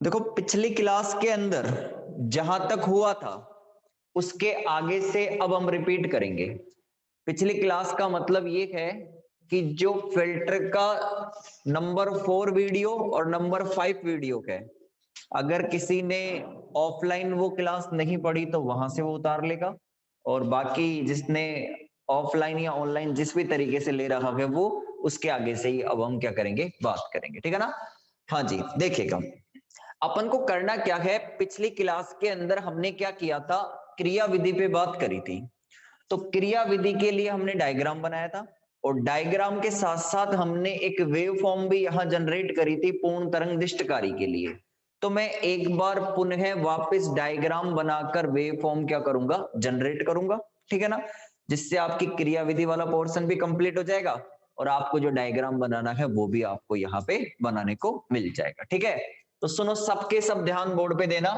देखो पिछली क्लास के अंदर जहां तक हुआ था उसके आगे से अब हम रिपीट करेंगे। पिछली क्लास का मतलब ये है कि जो फिल्टर का नंबर 4 वीडियो और नंबर 5 वीडियो है, अगर किसी ने ऑफलाइन वो क्लास नहीं पढ़ी तो वहां से वो उतार लेगा, और बाकी जिसने ऑफलाइन या ऑनलाइन जिस भी तरीके से ले रहा है वो उसके आगे से ही अब हम क्या करेंगे, बात करेंगे। ठीक है ना? हाँ जी, देखिएगा अपन को करना क्या है। पिछली क्लास के अंदर हमने क्या किया था, क्रिया विधि पे बात करी थी। तो क्रिया विधि के लिए हमने डायग्राम बनाया था, और डायग्राम के साथ साथ हमने एक वेव फॉर्म भी यहां जनरेट करी थी पूर्ण तरंग दृष्टकारी के लिए। तो मैं एक बार पुनः वापस डायग्राम बनाकर वेव फॉर्म क्या करूंगा, जनरेट करूंगा। ठीक है ना? जिससे आपकी क्रिया विधि वाला पोर्शन भी कंप्लीट हो जाएगा, और आपको जो डायग्राम बनाना है वो भी आपको यहाँ पे बनाने को मिल जाएगा। ठीक है? तो सुनो, सबके सब ध्यान बोर्ड पे देना।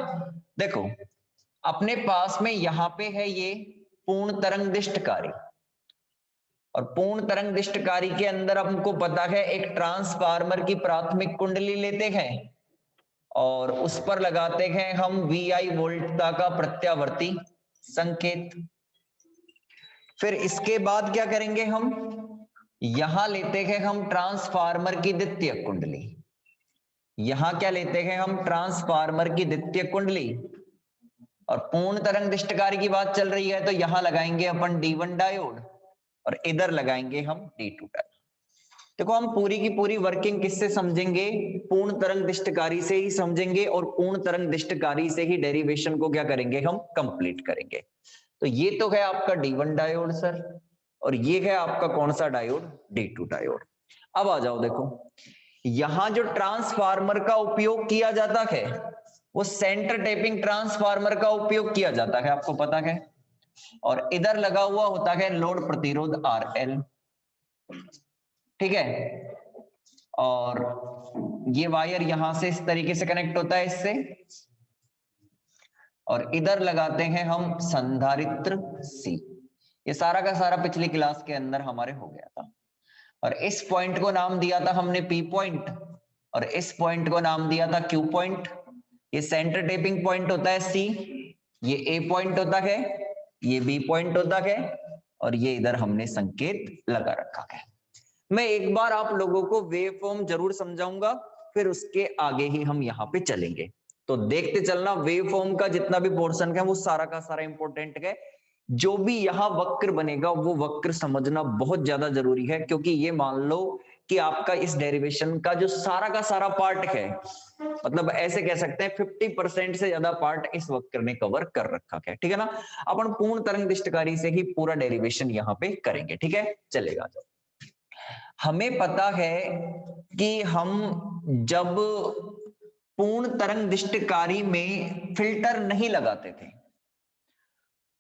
देखो अपने पास में यहाँ पे है ये पूर्ण तरंग दृष्टकारी, और पूर्ण तरंग दृष्टकारी के अंदर हमको पता है एक ट्रांसफार्मर की प्राथमिक कुंडली लेते हैं और उस पर लगाते हैं हम VI वोल्टता का प्रत्यावर्ती संकेत। फिर इसके बाद क्या करेंगे, हम यहां लेते हैं हम ट्रांसफार्मर की द्वितीयक कुंडली। यहां क्या लेते हैं हम, ट्रांसफार्मर की द्वितीयक कुंडली, और पूर्ण तरंग दृष्टकारी की बात चल रही है तो यहां लगाएंगे अपन D1 डायोड, और इधर लगाएंगे हम D2 डायोड। देखो हम पूरी की पूरी वर्किंग किससे समझेंगे, पूर्ण तरंग दृष्टकारी से ही समझेंगे, और पूर्ण तरंग दृष्टकारी से ही डेरिवेशन को क्या करेंगे, हम कंप्लीट करेंगे। तो ये तो है आपका D1 डायोड सर, और ये है आपका कौन सा डायोड, D2 डायोड। अब आ जाओ, देखो यहां जो ट्रांसफार्मर का उपयोग किया जाता है वो सेंटर टेपिंग ट्रांसफार्मर का उपयोग किया जाता है, आपको पता है। और इधर लगा हुआ होता है लोड प्रतिरोध RL। ठीक है? और ये वायर यहां से इस तरीके से कनेक्ट होता है इससे, और इधर लगाते हैं हम संधारित्र C। ये सारा का सारा पिछली क्लास के अंदर हमारे हो गया था, और इस पॉइंट को नाम दिया था हमने P पॉइंट, और इस पॉइंट को नाम दिया था Q पॉइंट। ये सेंटर टेपिंग पॉइंट होता है C, ये A पॉइंट होता है, ये B पॉइंट होता है, और ये इधर हमने संकेत लगा रखा है। मैं एक बार आप लोगों को वेव फॉर्म जरूर समझाऊंगा, फिर उसके आगे ही हम यहाँ पे चलेंगे। तो देखते चलना, वेव फॉर्म का जितना भी पोर्शन है वो सारा का सारा इंपॉर्टेंट है। जो भी यहाँ वक्र बनेगा वो वक्र समझना बहुत ज्यादा जरूरी है, क्योंकि ये मान लो कि आपका इस डेरिवेशन का जो सारा का सारा पार्ट है, मतलब ऐसे कह सकते हैं 50% से ज्यादा पार्ट इस वक्र ने कवर कर रखा है। ठीक है ना? अपन पूर्ण तरंग दृष्टकारी से ही पूरा डेरिवेशन यहाँ पे करेंगे। ठीक है, चलेगा। हमें पता है कि हम जब पूर्ण तरंग दृष्टिकारी में फिल्टर नहीं लगाते थे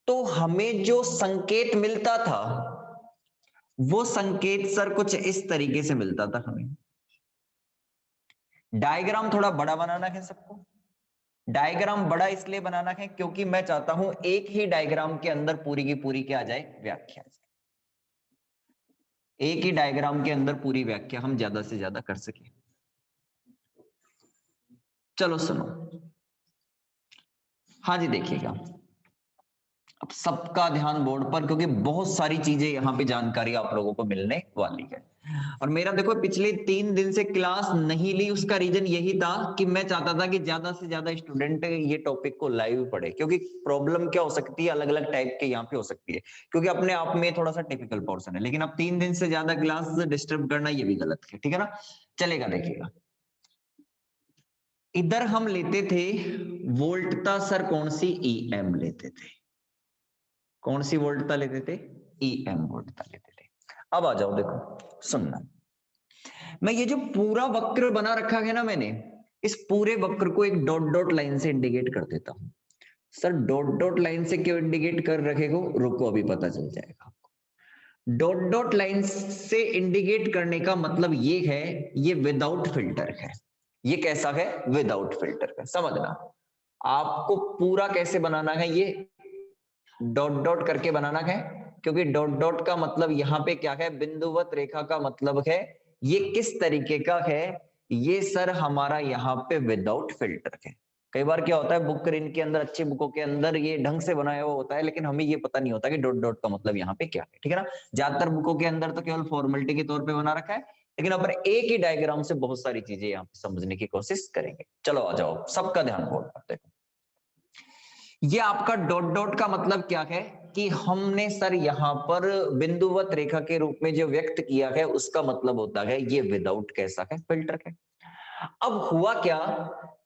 तो हमें जो संकेत मिलता था वो संकेत सर कुछ इस तरीके से मिलता था हमें। डायग्राम थोड़ा बड़ा बनाना है सबको। डायग्राम बड़ा इसलिए बनाना है क्योंकि मैं चाहता हूं एक ही डायग्राम के अंदर पूरी की पूरी क्या आ जाए, व्याख्या आ जाए। एक ही डायग्राम के अंदर पूरी व्याख्या हम ज्यादा से ज्यादा कर सके। चलो सुनो, हाँ जी देखिएगा, अब सबका ध्यान बोर्ड पर, क्योंकि बहुत सारी चीजें यहाँ पे जानकारी आप लोगों को मिलने वाली है। और मेरा देखो पिछले 3 दिन से क्लास नहीं ली, उसका रीजन यही था कि मैं चाहता था कि ज्यादा से ज्यादा स्टूडेंट ये टॉपिक को लाइव पढ़े, क्योंकि प्रॉब्लम क्या हो सकती है, अलग अलग टाइप के यहाँ पे हो सकती है, क्योंकि अपने आप में थोड़ा सा टिपिकल पोर्शन है। लेकिन अब 3 दिन से ज्यादा क्लास डिस्टर्ब करना ये भी गलत है। ठीक है ना? चलेगा, देखिएगा इधर हम लेते थे वोल्टता सर, कौन सी, EM लेते थे। कौन सी वोल्टता लेते थे, EM वोल्टता लेते थे। अब आ जाओ, देखो सुनना, मैं ये जो पूरा वक्र बना रखा है ना मैंने, इस पूरे वक्र को एक डॉट डॉट लाइन से इंडिकेट कर देता हूं। सर डॉट डॉट लाइन से क्यों इंडिकेट कर रखे हो, रुको अभी पता चल जाएगा आपको। डॉट डॉट लाइन से इंडिकेट करने का मतलब ये है, ये विदाउट फिल्टर है। ये कैसा है, विदाउट फिल्टर है, समझना। आपको पूरा कैसे बनाना है, ये डॉट डॉट करके बनाना है, क्योंकि डॉट डॉट का मतलब यहाँ पे क्या है, बिंदुवत रेखा का मतलब है ये किस तरीके का है, ये सर हमारा यहाँ पे विदाउट फिल्टर है। कई बार क्या होता है बुक रीन के अंदर, अच्छी बुकों के अंदर ये ढंग से बनाया हुआ होता है, लेकिन हमें ये पता नहीं होता कि डॉट डॉट का मतलब यहाँ पे क्या है, ठीक है ना। ज्यादातर बुकों के अंदर तो केवल फॉर्मेलिटी के तौर पे बना रखा है, लेकिन अपन एक ही डायग्राम से बहुत सारी चीजें यहाँ पे समझने की कोशिश करेंगे। चलो आ जाओ, सबका ध्यान बोर्ड पर देखो। ये आपका डॉट डॉट का मतलब क्या है कि हमने सर यहाँ पर बिंदुवत रेखा के रूप में जो व्यक्त किया है उसका मतलब होता है ये विदाउट कैसा है, फिल्टर है। अब हुआ क्या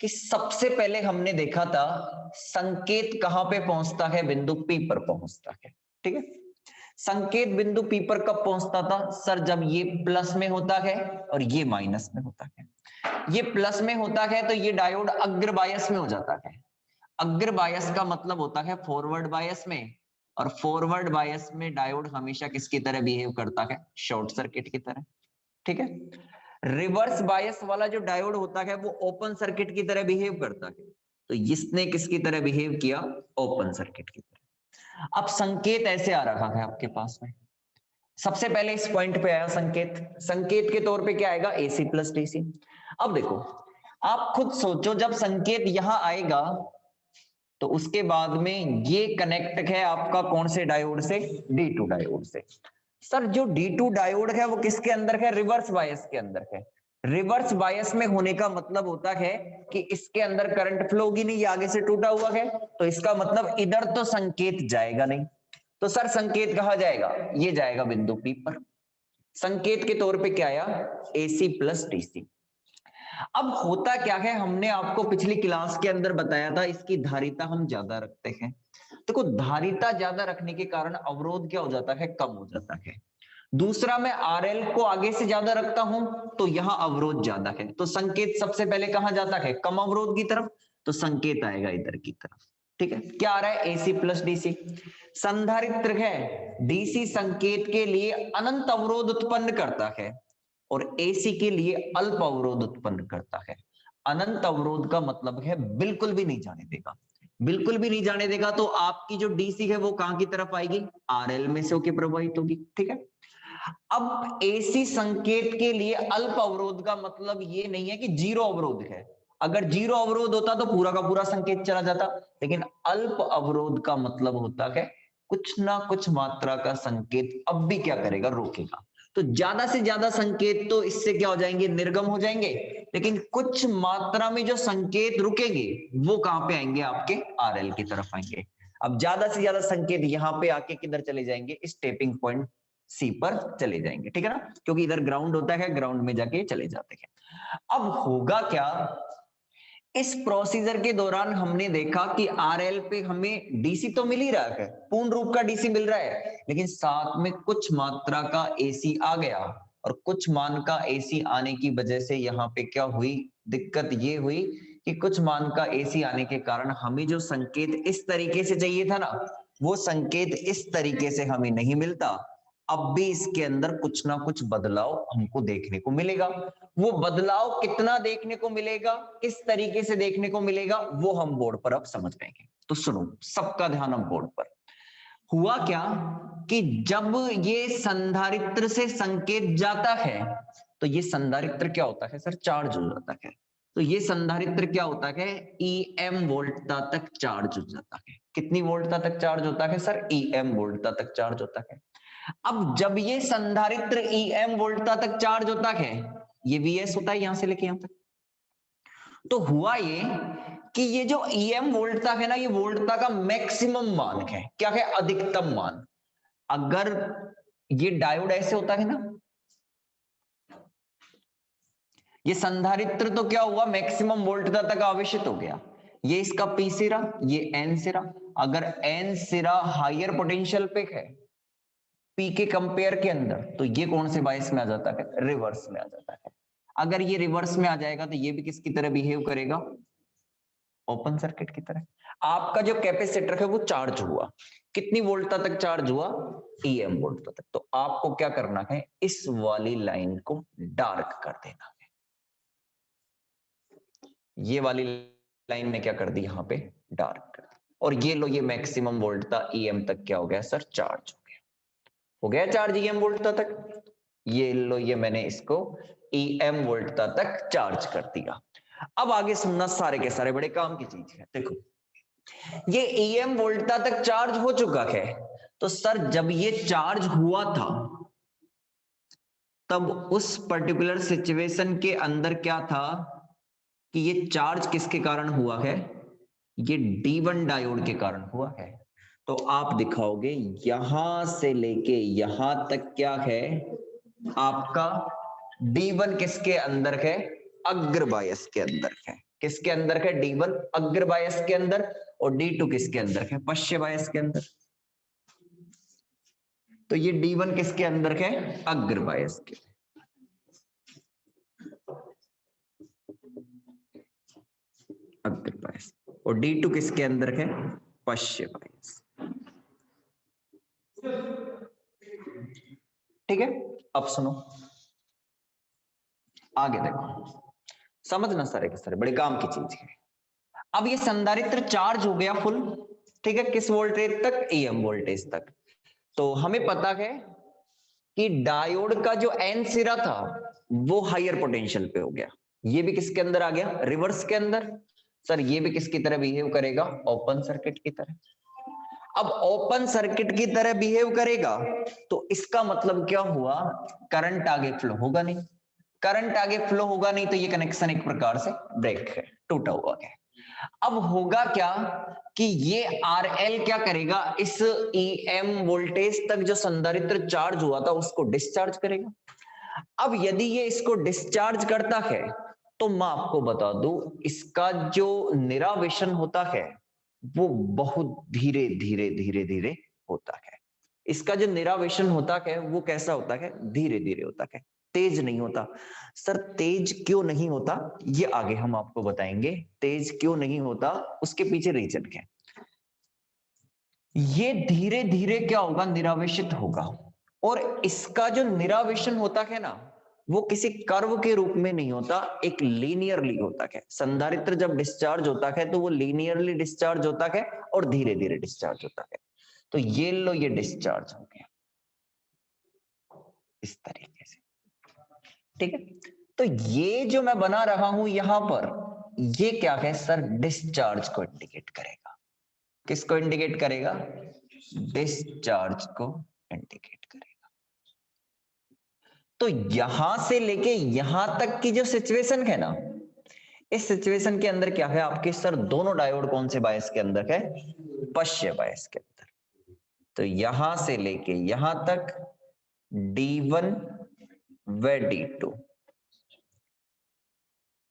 कि सबसे पहले हमने देखा था संकेत कहां पे पहुंचता है, बिंदु पी पर पहुंचता है, ठीक है। संकेत बिंदु पी पर कब पहुंचता था सर, जब ये प्लस में होता है और ये माइनस में होता है। ये प्लस में होता है तो ये डायोड अग्र बायस में हो जाता है। अग्र बायस का मतलब होता है फॉरवर्ड बायस में, और फॉरवर्ड बायस में डायोड हमेशा किसकी तरह बिहेव करता है, शॉर्ट सर्किट की तरह, ठीक है। रिवर्स बायस वाला जो डायोड होता है वो ओपन सर्किट की तरह बिहेव करता है, तो इसने किसकी तरह बिहेव किया, ओपन सर्किट की तरह। अब संकेत ऐसे आ रहा है आपके पास में, सबसे पहले इस पॉइंट पे आया संकेत, संकेत के तौर पे क्या आएगा, एसी प्लस डीसी। अब देखो आप खुद सोचो, जब संकेत यहां आएगा तो उसके बाद में ये कनेक्ट है आपका कौन से डायोड से, D2 डायोड से। सर जो D2 डायोड है वो किसके अंदर है, रिवर्स बायस के अंदर है। रिवर्स बायस में होने का मतलब होता है कि इसके अंदर करंट फ्लो होगी नहीं, ये आगे से टूटा हुआ है, तो इसका मतलब इधर तो संकेत जाएगा नहीं। तो सर संकेत कहां जाएगा, ये जाएगा बिंदु पी पर। संकेत के तौर पे क्या आया, AC प्लस DC। अब होता क्या है, हमने आपको पिछली क्लास के अंदर बताया था इसकी धारिता हम ज्यादा रखते हैं। देखो धारिता ज्यादा रखने के कारण अवरोध क्या हो जाता है, कम हो जाता है। दूसरा मैं RL को आगे से ज्यादा रखता हूं तो यहां अवरोध ज्यादा है, तो संकेत सबसे पहले कहां जाता है, कम अवरोध की तरफ, तो संकेत आएगा इधर की तरफ, ठीक है। क्या आ रहा है, AC प्लस DC। संधारित्र है, DC संकेत के लिए अनंत अवरोध उत्पन्न करता है और AC के लिए अल्प अवरोध उत्पन्न करता है। अनंत अवरोध का मतलब है बिल्कुल भी नहीं जाने देगा, बिल्कुल भी नहीं जाने देगा, तो आपकी जो DC है वो कहां की तरफ आएगी, RL में से होकर प्रवाहित होगी, ठीक है। अब AC संकेत के लिए अल्प अवरोध का मतलब ये नहीं है कि जीरो अवरोध है। अगर जीरो अवरोध होता तो पूरा का पूरा संकेत चला जाता, लेकिन अल्प अवरोध का मतलब होता है कुछ ना कुछ मात्रा का संकेत अब भी क्या करेगा, रोकेगा। तो ज्यादा से ज्यादा संकेत तो इससे क्या हो जाएंगे, निर्गम हो जाएंगे, लेकिन कुछ मात्रा में जो संकेत रुकेंगे वो कहां पे आएंगे, आपके RL की तरफ आएंगे। अब ज्यादा से ज्यादा संकेत यहां पे आके किधर चले जाएंगे, स्टेपिंग पॉइंट C पर चले जाएंगे, ठीक है ना, क्योंकि इधर ग्राउंड होता है, ग्राउंड में जाके चले जाते हैं। अब होगा क्या, इस प्रोसीजर के दौरान हमने देखा कि RL पे हमें DC तो मिल ही रहा है, पूर्ण रूप का DC मिल रहा है, लेकिन साथ में कुछ मात्रा का AC आ गया, और कुछ मान का AC आने की वजह से यहाँ पे क्या हुई, दिक्कत ये हुई कि कुछ मान का AC आने के कारण हमें जो संकेत इस तरीके से चाहिए था ना, वो संकेत इस तरीके से हमें नहीं मिलता। अब भी इसके अंदर कुछ ना कुछ बदलाव हमको देखने को मिलेगा। वो बदलाव कितना देखने को मिलेगा, किस तरीके से देखने को मिलेगा, वो हम बोर्ड पर अब समझ लेंगे। तो सुनो, सबका ध्यान अब बोर्ड पर। हुआ क्या कि जब ये संधारित्र से संकेत जाता है तो ये संधारित्र क्या होता है सर, चार्ज हो जाता है। तो ये संधारित्र क्या होता है, EM वोल्टता तक चार्ज हो जाता है। कितनी वोल्टता तक चार्ज होता है सर, EM वोल्टता तक चार्ज होता है। अब जब ये संधारित्र EM वोल्टता तक चार्ज होता है, ये VS होता है यहां से लेके यहां तक, तो हुआ ये कि ये जो EM वोल्टता है ना, ये वोल्टता का मैक्सिमम मान है, क्या है, अधिकतम मान। अगर ये डायोड ऐसे होता है ना, ये संधारित्र तो क्या हुआ, मैक्सिमम वोल्टता तक आवेशित हो गया। ये इसका P सिरा, ये N सिरा। अगर N सिरा हायर पोटेंशियल पे है P के कंपेयर के अंदर, तो ये कौन से बायस में आ जाता है, रिवर्स में आ जाता है। अगर ये रिवर्स में आ जाएगा तो ये भी किसकी तरह बिहेव करेगा, ओपन सर्किट की तरह। आपका जो कैपेसिटर है वो चार्ज हुआ, कितनी वोल्टता तक चार्ज हुआ, EM वोल्टता तक। तो आपको क्या करना है, इस वाली लाइन को डार्क कर देना है। ये वाली लाइन में क्या कर दी, यहां पे डार्क कर दी, और ये लो, ये मैक्सिमम वोल्टता EM तक क्या हो गया सर, चार्ज हो गया। हो गया चार्ज EM वोल्टता तक। ये लो, ये मैंने इसको EM वोल्टता तक चार्ज कर दिया। अब आगे सुनना, सारे के सारे बड़े काम की चीज है। देखो, ये EM वोल्टता तक चार्ज हो चुका है, तो सर जब ये चार्ज हुआ था तब उस पर्टिकुलर सिचुएशन के अंदर क्या था कि ये चार्ज किसके कारण हुआ है? ये D1 डायोड के कारण हुआ है। तो आप दिखाओगे यहां से लेके यहां तक क्या है आपका D1 किसके अंदर है? अग्रबायस के अंदर है। किसके अंदर है? D1 अग्रबायस के अंदर, और D2 किसके अंदर है? पश्चिम बायस के अंदर। तो ये D1 किसके अंदर है? अग्रबायस के। अग्रबायस। और D2 किसके अंदर है? पश्चिम बायस। ठीक है, अब सुनो, आगे देखो, समझना सारे के सारे बड़े काम की चीज है। अब ये संधारित्र चार्ज हो गया फुल, ठीक है, किस वोल्टेज तक? EM वोल्टेज तक। तो हमें पता है कि डायोड का जो N सिरा था वो हायर पोटेंशियल पे हो गया। ये भी किसके अंदर आ गया? रिवर्स के अंदर। सर ये भी किसकी तरह बिहेव करेगा? ओपन सर्किट की तरह। अब ओपन सर्किट की तरह बिहेव करेगा तो इसका मतलब क्या हुआ? करंट आगे फ्लो होगा नहीं। करंट आगे फ्लो होगा नहीं तो ये कनेक्शन एक प्रकार से ब्रेक है, टूटा हुआ है। अब होगा क्या कि ये RL क्या करेगा? इस EM वोल्टेज तक जो संधारित्र चार्ज हुआ था उसको डिस्चार्ज करेगा। अब यदि ये इसको डिस्चार्ज करता है तो मैं आपको बता दूं, इसका जो निरावेशन होता है वो बहुत धीरे धीरे धीरे धीरे होता है। इसका जो निरावेशन होता है वो कैसा होता है? धीरे धीरे होता है, तेज नहीं होता। सर तेज क्यों नहीं होता ये आगे हम आपको बताएंगे। तेज क्यों नहीं होता उसके पीछे रीजन क्या है। ये धीरे धीरे क्या होगा? निरावेशित होगा। और इसका जो निरावेशन होता है ना वो किसी कर्व के रूप में नहीं होता, एक लीनियरली होता है। संधारित्र जब डिस्चार्ज होता है तो वो लीनियरली डिस्चार्ज होता है और धीरे धीरे डिस्चार्ज होता है। तो ये लो, ये डिस्चार्ज हो गया इस तरीके से, ठीक है। तो ये जो मैं बना रहा हूं यहां पर, ये क्या है सर? डिस्चार्ज को इंडिकेट करेगा। किसको इंडिकेट करेगा? डिस्चार्ज को इंडिकेट करेगा। तो यहां से लेके यहां तक की जो सिचुएशन है ना, इस सिचुएशन के अंदर क्या है आपके सर? दोनों डायोड कौन से बायस के अंदर है? पश्चिम बायस के अंदर। तो यहां से लेके यहां तक D1 व D2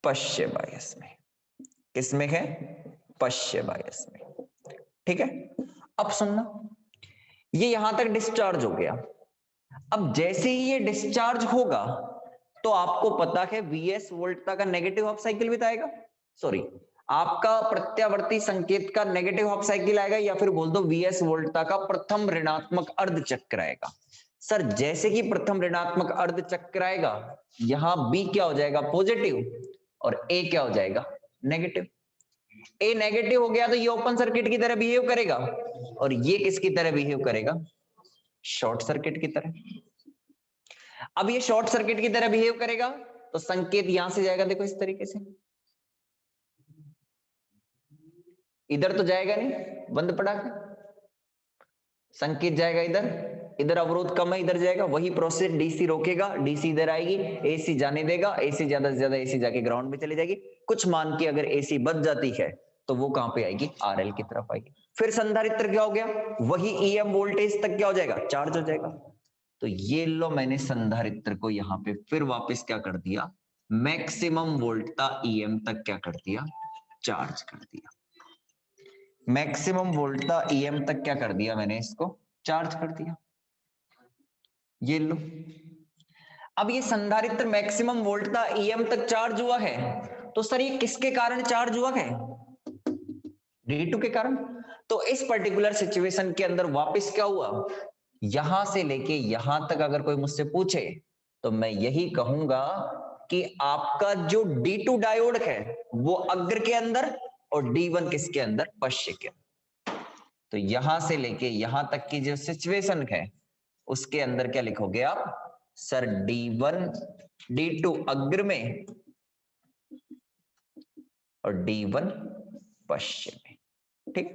पश्चिम बायस में। किसमें है? पश्चिम बायस में, ठीक है। अब सुनना, ये यहां तक डिस्चार्ज हो गया। अब जैसे ही ये डिस्चार्ज होगा तो आपको पता है VS वोल्टता का नेगेटिव हाफ साइकिल बिताएगा, सॉरी आपका प्रत्यावर्ती संकेत का नेगेटिव हाफ साइकिल आएगा, या फिर बोल दो VS वोल्टता का प्रथम ऋणात्मक अर्ध चक्र आएगा। सर जैसे कि प्रथम ऋणात्मक अर्ध चक्र आएगा, यहां B क्या हो जाएगा? पॉजिटिव, और A क्या हो जाएगा? नेगेटिव। A नेगेटिव हो गया तो ये ओपन सर्किट की तरह बिहेव करेगा, और ये किसकी तरह बिहेव करेगा? शॉर्ट सर्किट की तरह। अब ये शॉर्ट सर्किट की तरह बिहेव करेगा तो संकेत यहां से जाएगा, देखो इस तरीके से, इधर तो जाएगा नहीं, बंद पड़ा है, संकेत जाएगा इधर, इधर अवरोध कम है, इधर जाएगा। वही प्रोसेस DC रोकेगा, DC इधर आएगी, AC जाने देगा, AC ज्यादा से ज्यादा AC जाके ग्राउंड में चली जाएगी। कुछ मान के अगर AC बच जाती है तो वो कहां पे आएगी? RL की तरफ आएगी। फिर संधारित्र क्या हो गया? वही EM वोल्टेज तक क्या हो जाएगा? चार्ज हो जाएगा। तो ये लो, मैंने संधारित्र को यहां पे फिर वापस क्या कर दिया? मैक्सिमम वोल्टता EM तक क्या कर दिया? चार्ज कर दिया। मैक्सिमम वोल्टता EM तक क्या कर दिया मैंने? इसको चार्ज कर दिया। ये लो, अब ये संधारित्र मैक्सिमम वोल्टता EM तक चार्ज हुआ है, तो सर ये किसके कारण चार्ज हुआ है? D2 के कारण। तो इस पर्टिकुलर सिचुएशन के अंदर वापस क्या हुआ? यहां से लेके यहां तक अगर कोई मुझसे पूछे तो मैं यही कहूंगा कि आपका जो D2 डायोड है वो अग्र के अंदर, और D1 किसके अंदर? पश्चिम के अंदर। तो यहां से लेके यहां तक की जो सिचुएशन है उसके अंदर क्या लिखोगे आप? सर D1 D2 अग्र में और D1 पश्चिम में। ठीक,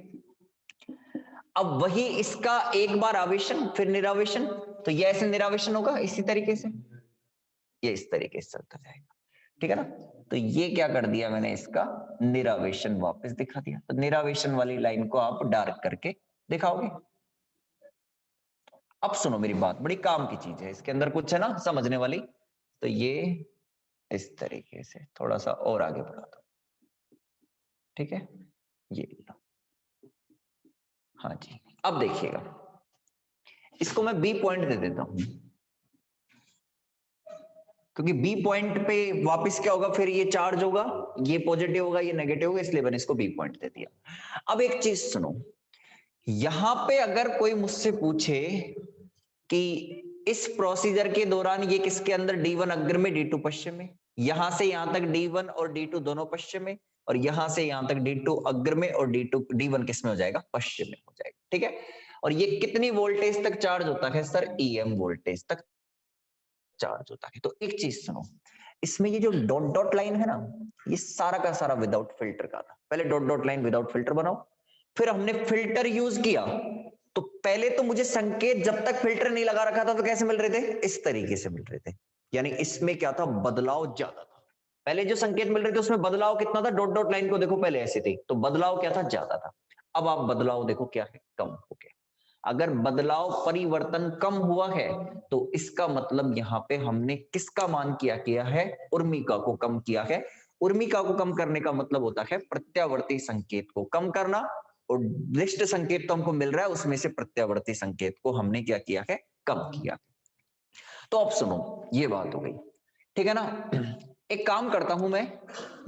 अब वही इसका एक बार आवेशन फिर निरावेशन, तो ये ऐसे निरावेशन होगा इसी तरीके से, ये इस तरीके से चलता जाएगा। ठीक है ना, तो ये क्या कर दिया मैंने, इसका निरावेशन वापस दिखा दिया। तो निरावेशन वाली लाइन को आप डार्क करके दिखाओगे। अब सुनो मेरी बात, बड़ी काम की चीज है, इसके अंदर कुछ है ना समझने वाली। तो ये इस तरीके से थोड़ा सा और आगे बढ़ा दो। ठीक है, ये लो। हाँ जी, अब देखिएगा, इसको मैं बी पॉइंट दे देता हूं, क्योंकि बी पॉइंट पे वापस क्या होगा, फिर ये चार्ज होगा, ये पॉजिटिव होगा, ये नेगेटिव होगा, इसलिए मैंने इसको बी पॉइंट दे दिया। अब एक चीज सुनो, यहां पे अगर कोई मुझसे पूछे कि इस प्रोसीजर के दौरान ये किसके अंदर, D1 अग्र में D2 पश्चिम में, यहां से यहां तक D1 और D2 दोनों पश्चिम में, और यहां से यहां तक D2 अग्र में और D1 किस में हो जाएगा, पश्चिम में हो जाएगा। ठीक है, और ये कितनी वोल्टेज तक चार्ज होता है सर, EM वोल्टेज तक चार्ज होता है। तो एक चीज सुनो, इसमें ये जो डॉट डॉट लाइन है ना, ये सारा का सारा विदाउट फिल्टर का था। पहले dot dot line without filter बनाओ, फिर हमने फिल्टर यूज किया। तो पहले तो मुझे संकेत जब तक फिल्टर नहीं लगा रखा था तो कैसे मिल रहे थे, इस तरीके से मिल रहे थे। यानी इसमें क्या था, बदलाव ज्यादा था। पहले जो संकेत मिल रहे थे उसमें बदलाव कितना था, डॉट डॉट लाइन को देखो पहले ऐसे थी, तो बदलाव क्या था, ज्यादा था। अब आप बदलाव देखो क्या है, कम हो गया। अगर बदलाव परिवर्तन कम हुआ है तो इसका मतलब यहाँ पे हमने किसका मान किया है, उर्मिका को कम किया है। उर्मिका को कम करने का मतलब होता है प्रत्यावर्ती संकेत को कम करना, और दृष्ट संकेत तो हमको मिल रहा है, उसमें से प्रत्यावर्ती संकेत को हमने क्या किया है, कम किया। तो अब सुनो, ये बात हो गई। ठीक है ना, एक काम करता हूं मैं,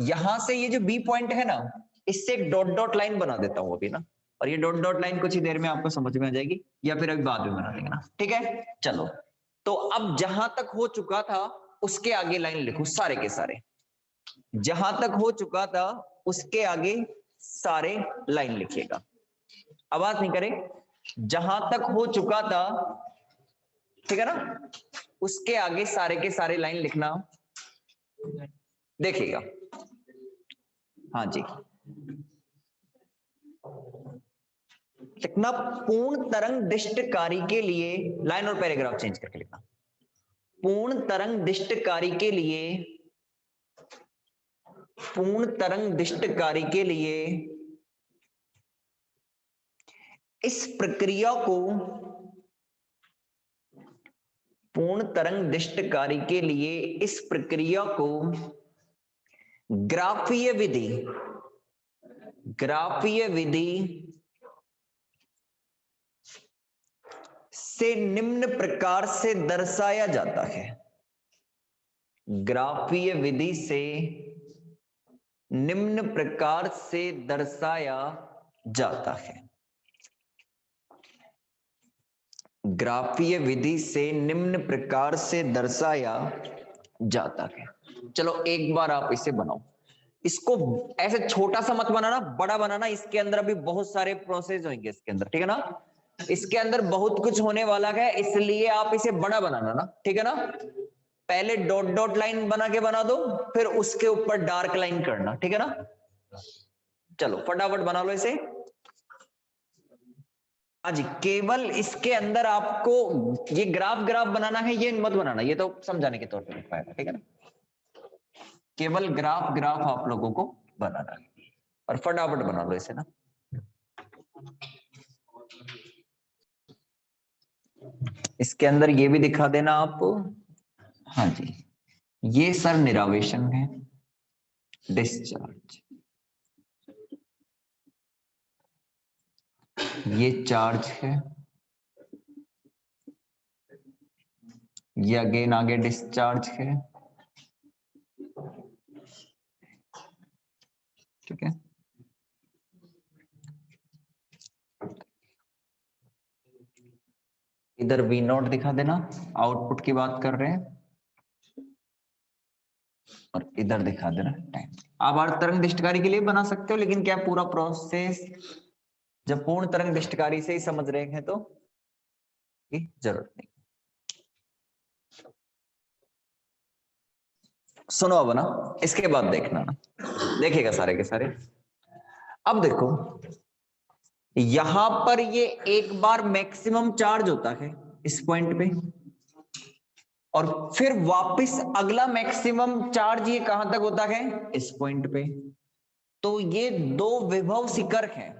यहां से ये जो बी पॉइंट है ना, इससे एक डॉट डॉट लाइन बना देता हूं अभी ना, और ये डॉट डॉट लाइन कुछ ही देर में आपको समझ में आ जाएगी, या फिर अभी बाद में बना लेंगे ना। ठीक है, चलो, तो अब जहां तक हो चुका था उसके आगे लाइन लिखो सारे के सारे, जहां तक हो चुका था उसके आगे सारे लाइन लिखिएगा। आवाज नहीं करे, जहां तक हो चुका था, ठीक है ना, उसके आगे सारे के सारे लाइन लिखना। देखिएगा, हाँ जी, लिखना पूर्ण तरंग दिष्टकारी के लिए, लाइन और पैराग्राफ चेंज करके लिखना, पूर्ण तरंग दिष्टकारी के लिए, पूर्ण तरंग दिष्टकारी के लिए इस प्रक्रिया को, पूर्ण तरंग दिष्टकारी के लिए इस प्रक्रिया को ग्राफीय विधि, ग्राफीय विधि से निम्न प्रकार से दर्शाया जाता है, ग्राफीय विधि से निम्न प्रकार से दर्शाया जाता है, ग्राफीय विधि से निम्न प्रकार से दर्शाया जाता है। चलो एक बार आप इसे बनाओ, इसको ऐसे छोटा सा मत बनाना, बड़ा बनाना, इसके अंदर अभी बहुत सारे प्रोसेस होंगे इसके अंदर। ठीक है ना, इसके अंदर बहुत कुछ होने वाला है, इसलिए आप इसे बड़ा बनाना ना। ठीक है ना, पहले डॉट डॉट लाइन बना के बना दो, फिर उसके ऊपर डार्क लाइन करना। ठीक है ना, चलो फटाफट बना लो इसे। हाँ जी, केवल इसके अंदर आपको ये ग्राफ ग्राफ बनाना है, ये मत बनाना, ये तो समझाने के तौर पर लिख पाएगा। ठीक है ना, केवल ग्राफ ग्राफ आप लोगों को बनाना है, और फटाफट बना लो इसे ना। इसके अंदर ये भी दिखा देना आप। हाँ जी, ये सर निरावेशन है, डिस्चार्ज, ये चार्ज है, ये अगेन आगे डिस्चार्ज है। ठीक है, इधर V नॉट दिखा देना, आउटपुट की बात कर रहे हैं, और इधर दिखा देना टाइम। आप अर्ध तरंग दृष्टिकारी के लिए बना सकते हो, लेकिन क्या पूरा प्रोसेस जब पूर्ण तरंग दृष्टिकारी से ही समझ रहे हैं तो जरूरत नहीं। सुनो अब ना, इसके बाद देखना ना, देखिएगा सारे के सारे। अब देखो यहां पर ये एक बार मैक्सिमम चार्ज होता है इस पॉइंट पे, और फिर वापस अगला मैक्सिमम चार्ज ये कहां तक होता है, इस पॉइंट पे। तो ये दो विभव शिखर हैं।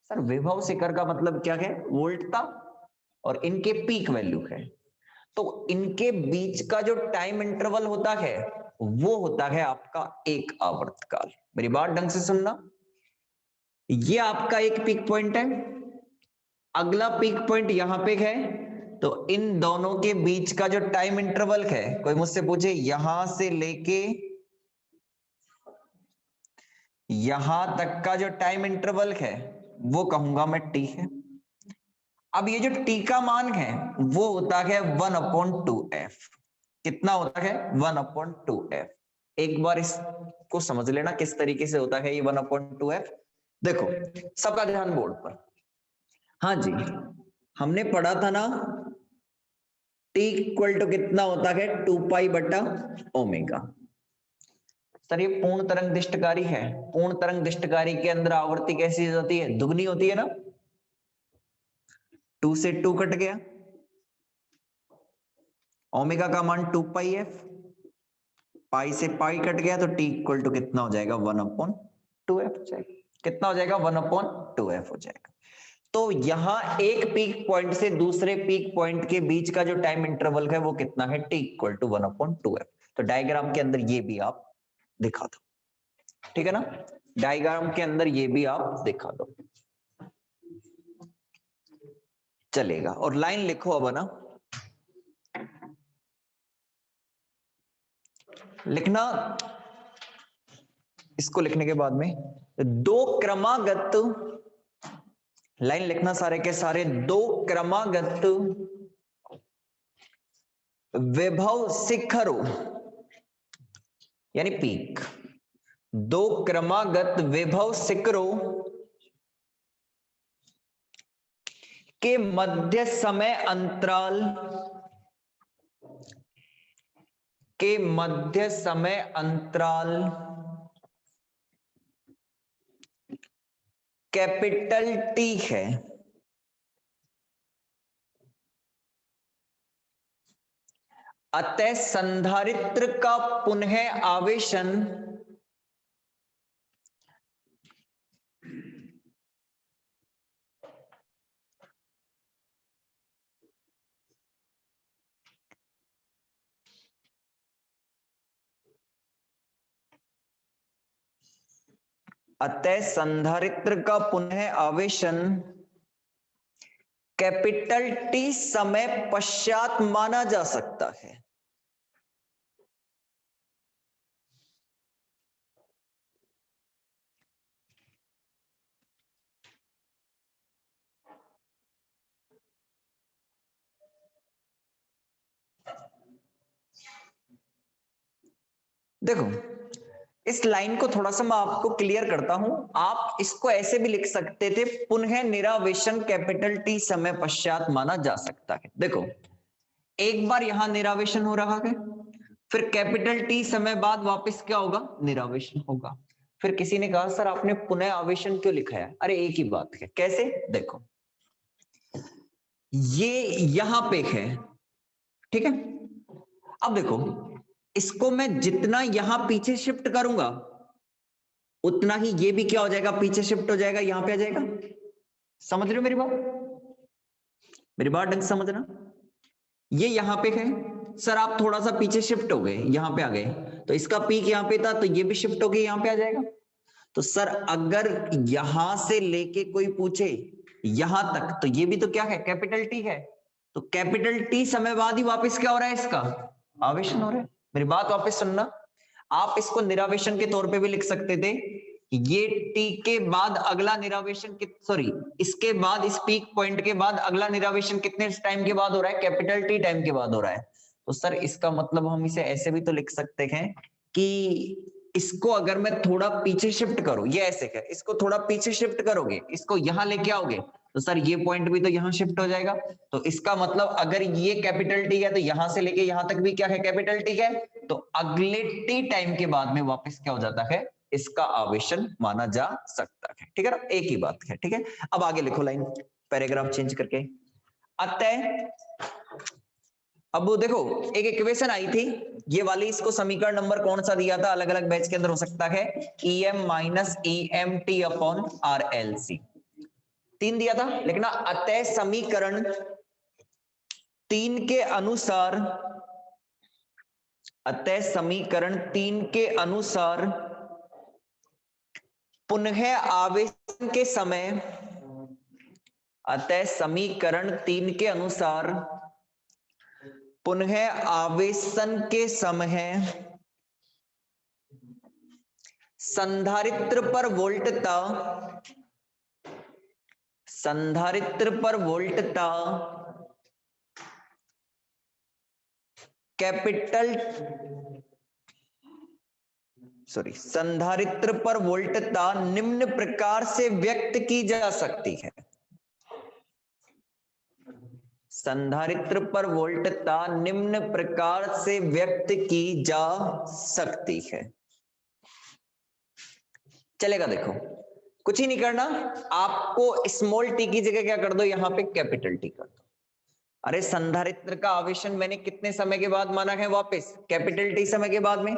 सर विभव शिखर का मतलब क्या है, वोल्ट था, और इनके पीक वैल्यू है। तो इनके बीच का जो टाइम इंटरवल होता है वो होता है आपका एक आवर्तकाल। मेरी बात ढंग से सुनना, ये आपका एक पीक पॉइंट है, अगला पीक पॉइंट यहां पे है। तो इन दोनों के बीच का जो टाइम इंटरवल है, कोई मुझसे पूछे यहां से लेके यहां तक का जो टाइम इंटरवल है वो कहूंगा मैं टी है। अब ये जो टी का मान है वो होता है 1/2f। कितना होता है, 1/2f। एक बार इसको समझ लेना किस तरीके से होता है ये 1/2f। देखो सबका ध्यान बोर्ड पर। हाँ जी, हमने पढ़ा था ना टी इक्वल टू कितना होता है, 2π/ओमेगा। सर ये पूर्ण तरंग दिष्टकारी है, पूर्ण तरंग दिष्टकारी के अंदर आवृत्ति कैसी होती है, दुगनी होती है ना। 2 से 2 कट गया, ओमेगा का मान 2πf, पाई से पाई कट गया, तो टी इक्वल टू कितना हो जाएगा, 1/2f हो जाएगा। कितना हो जाएगा, 1/2f हो जाएगा। तो यहां एक पीक पॉइंट से दूसरे पीक पॉइंट के बीच का जो टाइम इंटरवल है वो कितना है, टी इक्वल टू 1/2f। तो डायग्राम के अंदर ये भी आप दिखा दो, ठीक है ना, डायग्राम के अंदर ये भी आप दिखा दो, चलेगा। और लाइन लिखो अब ना, लिखना, इसको लिखने के बाद में दो क्रमागत, लाइन लिखना सारे के सारे, दो क्रमागत विभव शिखरों यानी पीक, दो क्रमागत विभव शिखरों के मध्य समय अंतराल कैपिटल टी है। अतः संधारित्र का पुनः आवेशन कैपिटल टी समय पश्चात माना जा सकता है। देखो इस लाइन को थोड़ा सा मैं आपको क्लियर करता हूं, आप इसको ऐसे भी लिख सकते थे, पुनः निरावेशन कैपिटल टी समय पश्चात माना जा सकता है। देखो एक बार यहां निरावेशन हो रहा है, फिर कैपिटल टी समय बाद वापस क्या होगा, निरावेशन होगा। फिर किसी ने कहा सर आपने पुनः आवेशन क्यों लिखा है, अरे एक ही बात है। कैसे, देखो ये यहां पे है, ठीक है। अब देखो इसको मैं जितना यहां पीछे शिफ्ट करूंगा उतना ही ये भी क्या हो जाएगा, पीछे शिफ्ट हो जाएगा, यहां पे आ जाएगा। समझ रहे हो मेरी बात, मेरी बात ढंग से समझना। ये यहां पे है, सर आप थोड़ा सा पीछे शिफ्ट हो गए, यहां पे आ गए, तो इसका पीक यहां पे था, तो ये भी शिफ्ट हो गया, यहां पे आ जाएगा। तो सर अगर यहां से लेके कोई पूछे यहां तक, तो ये भी तो क्या है, कैपिटल टी है। तो कैपिटल टी समय बाद ही वापस क्या हो रहा है, इसका आवेशन हो रहा है। मेरी बात वापस सुनना, आप इसको निरावेशन के तौर पे भी लिख सकते थे। ये टी के बाद अगला निरावेशन, सॉरी इसके बाद, इस पीक पॉइंट के बाद अगला निरावेशन कितने टाइम के बाद हो रहा है, कैपिटल टी टाइम के बाद हो रहा है। तो सर इसका मतलब हम इसे ऐसे भी तो लिख सकते हैं कि इसको अगर मैं थोड़ा पीछे शिफ्ट करूं, ये ऐसे है, इसको थोड़ा पीछे शिफ्ट करोगे, इसको यहां लेके आओगे, तो सर ये पॉइंट भी तो यहाँ शिफ्ट हो जाएगा। तो इसका मतलब अगर ये कैपिटल टी है तो यहां से लेके यहां तक भी क्या है, कैपिटल टी है। तो अगले टी टाइम के बाद में वापस क्या हो जाता है, इसका आवेशन माना जा सकता है। ठीक है ना, एक ही बात है। ठीक है, अब आगे लिखो लाइन, पैराग्राफ चेंज करके। अतः अब वो देखो एक इक्वेशन आई थी ये वाली, इसको समीकरण नंबर कौन सा दिया था, अलग अलग बैच के अंदर हो सकता है, EM minus EMT upon RLC 3 दिया था। लेकिन अतः समीकरण 3 के अनुसार, अतः समीकरण 3 के अनुसार पुनः आवेशन के समय, अतः समीकरण 3 के अनुसार पुनः आवेशन के समय संधारित्र पर वोल्टता, संधारित्र पर वोल्टता कैपिटल, संधारित्र पर वोल्टता निम्न प्रकार से व्यक्त की जा सकती है। संधारित्र पर वोल्टता निम्न प्रकार से व्यक्त की जा सकती है। चलेगा, देखो कुछ ही नहीं करना, आपको स्मॉल टी की जगह क्या कर दो, यहां पे कैपिटल टी कर दो। अरे संधारित्र का आवेशन मैंने कितने समय के बाद माना है वापस, कैपिटल टी समय के बाद में।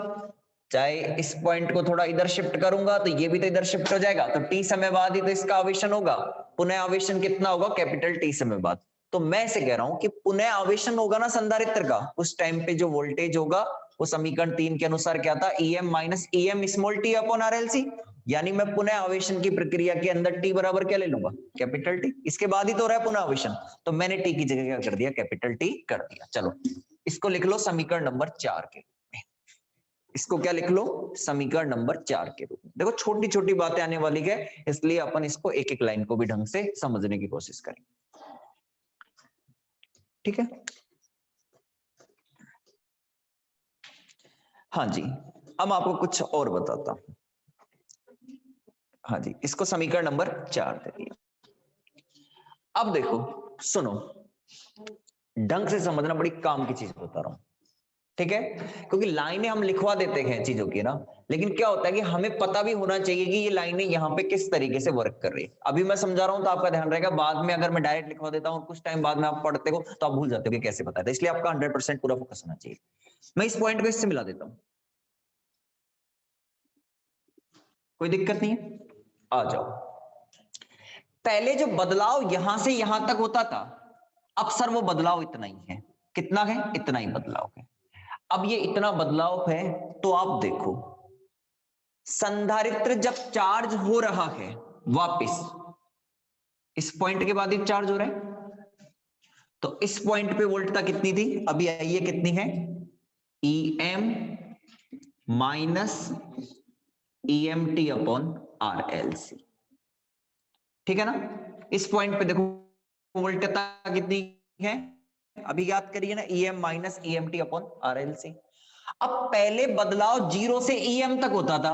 चाहे इस पॉइंट को थोड़ा इधर शिफ्ट करूंगा तो ये भी तो इधर शिफ्ट हो जाएगा, तो टी समय बाद ही तो इसका आवेशन होगा। पुनः आवेशन कितना होगा, कैपिटल टी समय बाद। तो मैं ऐसे कह रहा हूं कि पुनः आवेशन होगा ना संधारित्र का, उस टाइम पे जो वोल्टेज होगा वो समीकरण 3 के अनुसार क्या था, EM minus EM small T upon RLC। यानी मैं पुनः आवेशन की प्रक्रिया के अंदर टी बराबर क्या ले लूंगा, कैपिटल टी। इसके बाद ही तो हो रहा है पुनः आवेशन, तो मैंने टी की जगह क्या कर दिया, कैपिटल टी कर दिया। चलो इसको लिख लो समीकरण नंबर 4 के, इसको क्या लिख लो, समीकरण नंबर 4 के रूप में। देखो छोटी छोटी बातें आने वाली है, इसलिए अपन इसको एक एक लाइन को भी ढंग से समझने की कोशिश करेंगे। ठीक है, हाँ जी, अब आपको कुछ और बताता हूं। हाँ जी, इसको समीकरण नंबर 4 दे दिया। अब देखो सुनो, ढंग से समझना, बड़ी काम की चीज बता रहा हूं। ठीक है, क्योंकि लाइनें हम लिखवा देते हैं चीजों की ना, लेकिन क्या होता है कि हमें पता भी होना चाहिए कि ये लाइनें यहाँ पे किस तरीके से वर्क कर रही है। अभी मैं समझा रहा हूं तो आपका ध्यान रहेगा, बाद में अगर मैं डायरेक्ट लिखवा देता हूं कुछ टाइम बाद में आप पढ़ते हो तो आप भूल जाते हो कि कैसे बताया था। इसलिए आपका 100% पूरा फोकस होना चाहिए। मैं इस पॉइंट को इससे मिला देता हूं, कोई दिक्कत नहीं है, आ जाओ। पहले जो बदलाव यहां से यहां तक होता था, अब सर वो बदलाव इतना ही है। कितना है, इतना ही बदलाव है। अब ये इतना बदलाव है तो आप देखो, संधारित्र जब चार्ज हो रहा है वापस, इस पॉइंट के बाद ही चार्ज हो रहा है, तो इस पॉइंट पे वोल्टता कितनी थी, अभी आइए कितनी है, EM minus EMT upon RLC। ठीक है ना, इस पॉइंट पे देखो वोल्टता कितनी है, अभी याद करिए ना, EM minus EMT upon RLC। अब पहले बदलाव 0 से EM तक होता था।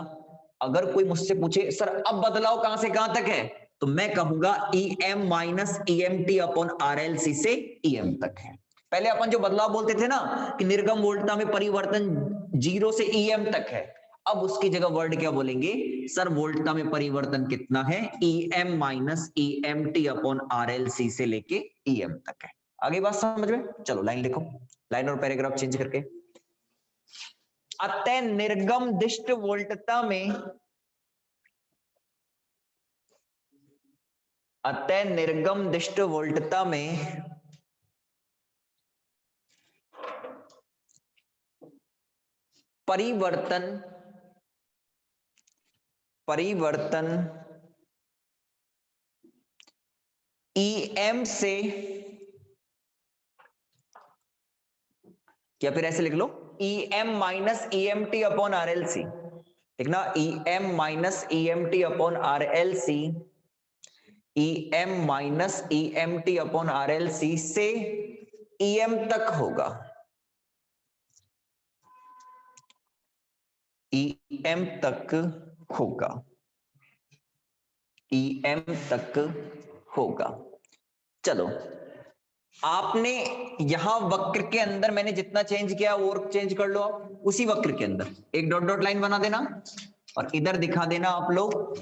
अगर कोई मुझसे पूछे सर अब बदलाव कहां से कहां तक है, तो मैं कहूंगा EM minus EMT upon RLC से EM तक है। पहले अपन जो बदलाव बोलते थे ना कि निर्गम वोल्टता में परिवर्तन 0 से EM तक है, अब उसकी जगह वर्ड क्या बोलेंगे, सर वोल्टता में परिवर्तन कितना है, EM minus EMT upon RLC से लेके EM तक है। आगे बात समझ में, चलो लाइन लिखो, लाइन और पैराग्राफ चेंज करके। अतः निर्गम दिष्ट वोल्टता में, अतः निर्गम दिष्ट वोल्टता में परिवर्तन, परिवर्तन EM से, या फिर ऐसे लिख लो EM minus EMT upon RLC। ठीक ना, EM minus EMT upon RLC, EM minus EMT upon RLC से EM तक होगा, EM तक होगा, EM तक होगा। चलो, आपने यहां वक्र के अंदर मैंने जितना चेंज किया वो चेंज कर लो आप, उसी वक्र के अंदर एक डॉट डॉट लाइन बना देना और इधर दिखा देना आप लोग,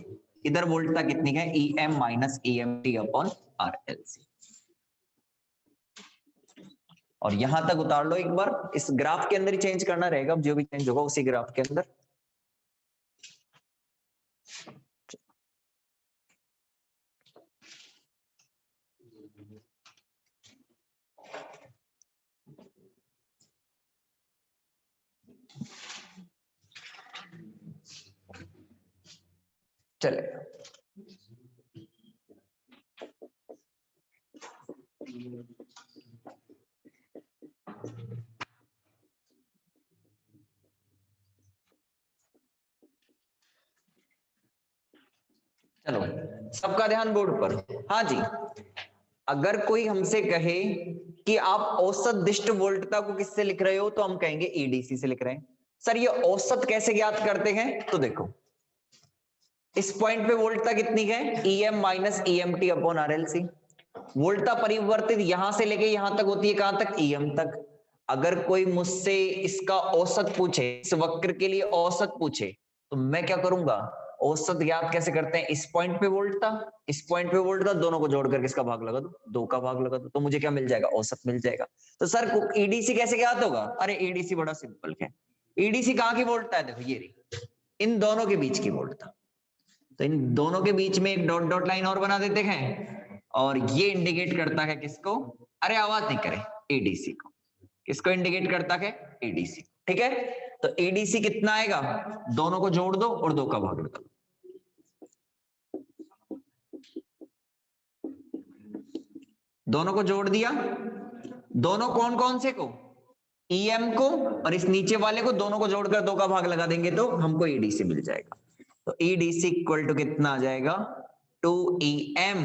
इधर वोल्टता कितनी है, EM minus EMT upon RLC, और यहां तक उतार लो एक बार। इस ग्राफ के अंदर ही चेंज करना रहेगा, जो भी चेंज होगा उसी ग्राफ के अंदर। चले, चलो सबका ध्यान बोर्ड पर। हाँ जी, अगर कोई हमसे कहे कि आप औसत दिष्ट वोल्टता को किससे लिख रहे हो, तो हम कहेंगे EDC से लिख रहे हैं। सर ये औसत कैसे ज्ञात करते हैं, तो देखो इस पॉइंट पे वोल्टता कितनी है, EM minus EMT upon RLC। वोल्टता परिवर्तित यहां से लेके यहां तक होती है, कहां तक, EM तक। अगर कोई मुझसे इसका औसत पूछे, इस वक्र के लिए औसत पूछे, तो मैं क्या करूंगा, औसत ज्ञात कैसे करते हैं, इस पॉइंट पे वोल्टता, इस पॉइंट पे वोल्टता, दोनों को जोड़कर किसका भाग लगा दो, 2 का भाग लगा दो, तो मुझे क्या मिल जाएगा, औसत मिल जाएगा। तो सर EDC कैसे ज्ञात होगा, अरे EDC बड़ा सिंपल है। EDC कहां की वोल्टता है, देखो ये रही, इन दोनों के बीच की वोल्टता। तो इन दोनों के बीच में एक डॉट डॉट लाइन और बना देते हैं, और ये इंडिकेट करता है किसको, अरे आवाज नहीं करे, EDC को। किसको इंडिकेट करता है, EDC। ठीक है, तो EDC कितना आएगा, दोनों को जोड़ दो और 2 का भाग लगा दो। दोनों को जोड़ दिया, दोनों कौन कौन से को, EM को और इस नीचे वाले को, दोनों को जोड़कर 2 का भाग लगा देंगे तो हमको EDC मिल जाएगा। तो EDC इक्वल टू कितना आ जाएगा, 2EM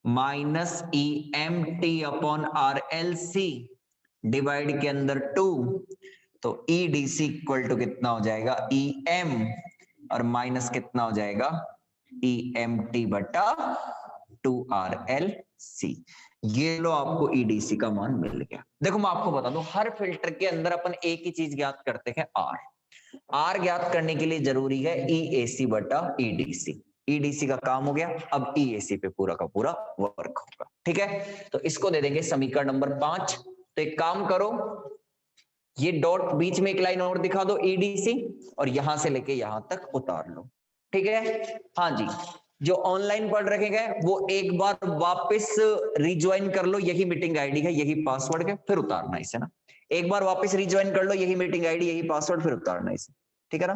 minus EMT upon RLC divide के अंदर 2। तो EDC इक्वल टू कितना हो जाएगा, EM और माइनस कितना हो जाएगा, EMT बटा 2RLC। ये लो आपको EDC का मान मिल गया। देखो मैं आपको बता दूं, हर फिल्टर के अंदर अपन एक ही चीज ज्ञात करते हैं, R ज्ञात करने के लिए जरूरी है EAC बटा EDC। EDC का काम हो गया, अब EAC पे पूरा का पूरा वर्क होगा। ठीक है, तो इसको दे देंगे समीकरण नंबर 5। तो एक काम करो, ये डॉट बीच में एक लाइन और दिखा दो EDC, और यहां से लेके यहां तक उतार लो। ठीक है, हाँ जी, जो ऑनलाइन पढ़ रखे गए वो एक बार वापस रिज्वाइन कर लो, यही मीटिंग आईडी है, यही पासवर्ड है, फिर उतारना इसे ना। एक बार वापस रिज्वाइन कर लो, यही मीटिंग आईडी, यही पासवर्ड, फिर उतारना इसे। ठीक है ना।